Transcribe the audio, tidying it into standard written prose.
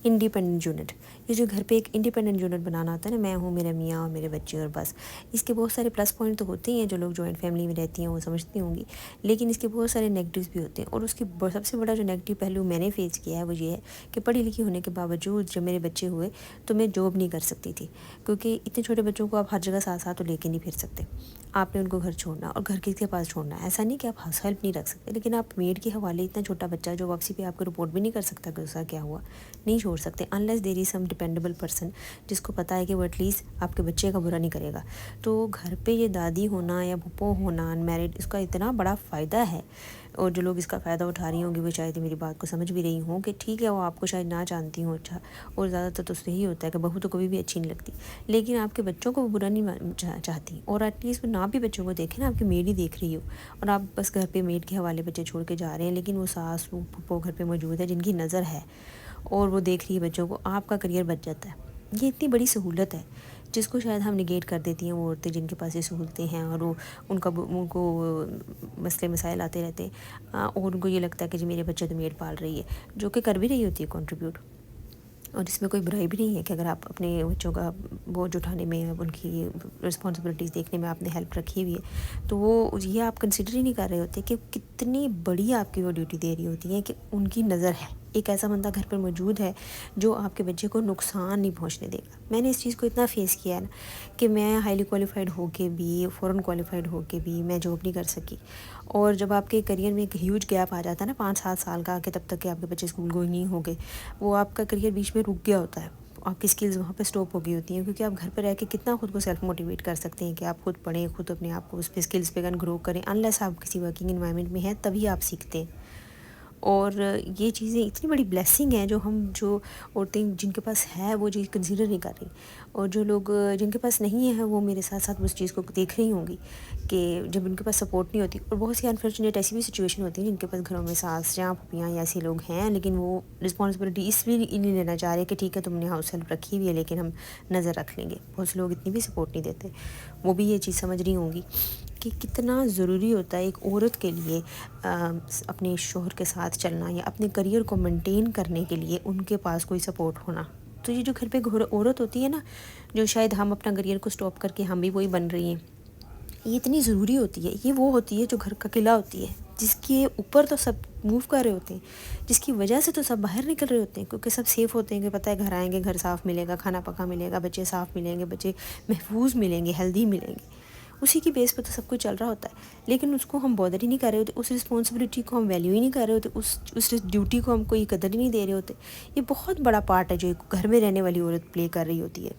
Independent unit. یہ جو گھر پہ ایک انڈیپینڈنٹ یونٹ بنانا ہوتا ہے نا، میں ہوں، میرا میاں اور میرے بچے اور بس، اس کے بہت سارے پلس پوائنٹ تو ہوتے ہیں، جو لوگ جوائنٹ فیملی میں رہتی ہیں وہ سمجھتی ہوں گی، لیکن اس کے بہت سارے نیگیٹیوز بھی ہوتے ہیں. اور اس کی سب سے بڑا جو نیگیٹو پہلو میں نے فیس کیا ہے وہ یہ ہے کہ پڑھی لکھی ہونے کے باوجود جب میرے بچے ہوئے تو میں جاب نہیں کر سکتی تھی، کیونکہ اتنے چھوٹے بچوں کو آپ ہر جگہ ساتھ ساتھ تو لے کے نہیں پھر سکتے. آپ نے ان کو گھر چھوڑنا اور گھر کس کے پاس چھوڑنا ہے. ایسا نہیں کہ آپ ہاؤس ہیلپ نہیں رکھ سکتے، لیکن آپ میڈ کے حوالے اتنا چھوٹا بچہ جو واپسی پہ آپ کو رپورٹ بھی نہیں کر سکتا کہ اس کا کیا ہوا، نہیں چھوڑ سکتے unless there is some dependable person جس کو پتہ ہے کہ وہ ایٹ لیسٹ آپ کے بچے کا برا نہیں کرے گا. تو گھر پہ یہ دادی ہونا یا پھپھو ہونا ان میرڈ، اس کا اتنا بڑا فائدہ ہے. اور جو لوگ اس کا فائدہ اٹھا رہی ہوں گی وہ شاید میری بات کو سمجھ بھی رہی ہوں کہ ٹھیک ہے وہ آپ کو شاید نہ جانتی ہوں اچھا، اور زیادہ تر تو یہی ہوتا ہے کہ بہو تو کبھی بھی اچھی نہیں لگتی، لیکن آپ کے بچوں کو وہ برا نہیں چاہتی. اور ایٹ لیسٹ وہ نہ بھی بچوں کو دیکھیں نا، آپ کی میڈ ہی دیکھ رہی ہو اور آپ بس گھر پہ میڈ کے حوالے بچے چھوڑ کے جا رہے ہیں، لیکن وہ ساس وہ پھپھو گھر پہ موجود ہے جن کی نظر ہے اور وہ دیکھ رہی ہے بچوں کو، آپ کا کریئر بچ جاتا ہے. یہ اتنی بڑی سہولت ہے جس کو شاید ہم نگیٹ کر دیتی ہیں وہ عورتیں جن کے پاس یہ سہولتیں ہیں، اور وہ ان کو مسئلے مسائل آتے رہتے ہیں، اور ان کو یہ لگتا ہے کہ جی میرے بچے تو میڈ پال رہی ہے، جو کہ کر بھی رہی ہوتی ہے کنٹریبیوٹ. اور اس میں کوئی برائی بھی نہیں ہے کہ اگر آپ اپنے بچوں کا بوجھ اٹھانے میں، ان کی رسپانسبلٹیز دیکھنے میں آپ نے ہیلپ رکھی ہوئی ہے، تو وہ یہ آپ کنسیڈر ہی نہیں کر رہے ہوتے کہ کتنی بڑی آپ کی وہ ڈیوٹی دے رہی ہوتی ہے کہ ان کی نظر ہے، ایک ایسا بندہ گھر پر موجود ہے جو آپ کے بچے کو نقصان نہیں پہنچنے دے گا. میں نے اس چیز کو اتنا فیس کیا ہے نا کہ میں ہائیلی کوالیفائڈ ہو کے بھی، فوراً کوالیفائڈ ہو کے بھی میں جاب نہیں کر سکی. اور جب آپ کے کریئر میں ایک ہیوج گیپ آ جاتا ہے نا 5-7 سال کا، کہ تب تک کہ آپ کے بچے اسکول گوئنگ نہیں ہو گئے، وہ آپ کا کریئر بیچ میں رک گیا ہوتا ہے، آپ کی سکلز وہاں پہ سٹاپ ہو گئی ہوتی ہیں، کیونکہ آپ گھر پہ رہ کے کتنا خود کو سیلف موٹیویٹ کر سکتے ہیں کہ آپ خود پڑھیں، خود اپنے آپ کو اس پہ سکلز پہ گرو کریں. انلیس آپ کسی ورکنگ انوائرمنٹ میں ہیں تبھی آپ سیکھتے ہیں. اور یہ چیزیں اتنی بڑی بلیسنگ ہیں جو عورتیں جن کے پاس ہے وہ چیز کنسیڈر نہیں کر رہی، اور جو لوگ جن کے پاس نہیں ہے وہ میرے ساتھ ساتھ اس چیز کو دیکھ رہی ہوں گی کہ جب ان کے پاس سپورٹ نہیں ہوتی. اور بہت سی انفارچونیٹ ایسی بھی سچویشن ہوتی ہیں جن کے پاس گھروں میں ساس یا پھوپھیاں یا ایسے لوگ ہیں، لیکن وہ رسپانسبلٹی اس لیے نہیں لینا چاہ رہے کہ ٹھیک ہے تم نے ہاؤس ہیلپ رکھی ہوئی ہے لیکن ہم نظر رکھ لیں گے. بہت سے لوگ اتنی بھی سپورٹ نہیں دیتے. وہ بھی یہ چیز سمجھ رہی ہوں گی کہ کتنا ضروری ہوتا ہے ایک عورت کے لیے اپنے شوہر کے ساتھ چلنا یا اپنے کریئر کو مینٹین کرنے کے لیے ان کے پاس کوئی سپورٹ ہونا. تو یہ جو گھر پہ عورت ہوتی ہے نا، جو شاید ہم اپنا کریئر کو سٹاپ کر کے ہم بھی وہی بن رہی ہیں، یہ اتنی ضروری ہوتی ہے. یہ وہ ہوتی ہے جو گھر کا قلعہ ہوتی ہے، جس کے اوپر تو سب موو کر رہے ہوتے ہیں، جس کی وجہ سے تو سب باہر نکل رہے ہوتے ہیں، کیونکہ سب سیف ہوتے ہیں کہ پتہ ہے گھر آئیں گے، گھر صاف ملے گا، کھانا پکا ملے گا، بچے صاف ملیں گے، بچے محفوظ ملیں گے، ہیلدی ملیں گے. اسی کی بیس پہ تو سب کچھ چل رہا ہوتا ہے. لیکن اس کو ہم بادر ہی نہیں کر رہے ہوتے، اس رسپانسبلٹی کو ہم ویلیو ہی نہیں کر رہے ہوتے، اس ڈیوٹی کو ہم کوئی قدر ہی نہیں دے رہے ہوتے. یہ بہت بڑا پارٹ ہے جو ایک گھر میں رہنے والی عورت پلے کر رہی ہوتی ہے.